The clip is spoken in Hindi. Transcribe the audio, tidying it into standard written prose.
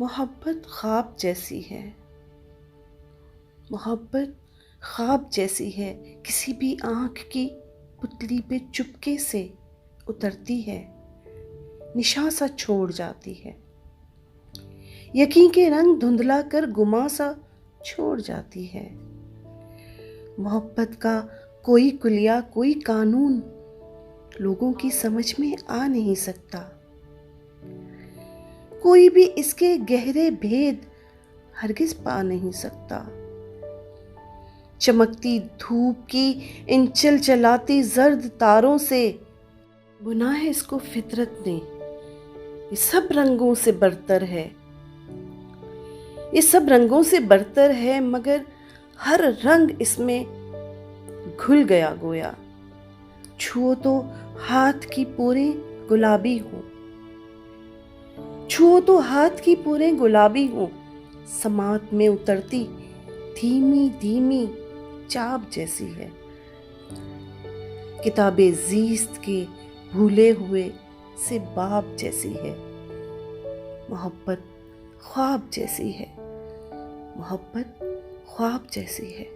मोहब्बत ख्वाब जैसी है। मोहब्बत ख्वाब जैसी है, किसी भी आँख की पुतली पे चुपके से उतरती है, निशान सा छोड़ जाती है। यकीन के रंग धुंधला कर गुमा सा छोड़ जाती है। मोहब्बत का कोई कुलिया, कोई कानून लोगों की समझ में आ नहीं सकता। कोई भी इसके गहरे भेद हरगिज पा नहीं सकता। चमकती धूप की इन चलचलाती जर्द तारों से बुना है इसको फितरत ने। ये सब रंगों से बरतर है, ये सब रंगों से बरतर है, मगर हर रंग इसमें घुल गया गोया। छुओ तो हाथ की पोरें गुलाबी हो, छुओ तो हाथ की पोरें गुलाबी हो, समात में उतरती धीमी धीमी चाप जैसी है। किताबे जीस्त के भूले हुए से बाब जैसी है। मोहब्बत ख्वाब जैसी है, मोहब्बत ख्वाब जैसी है।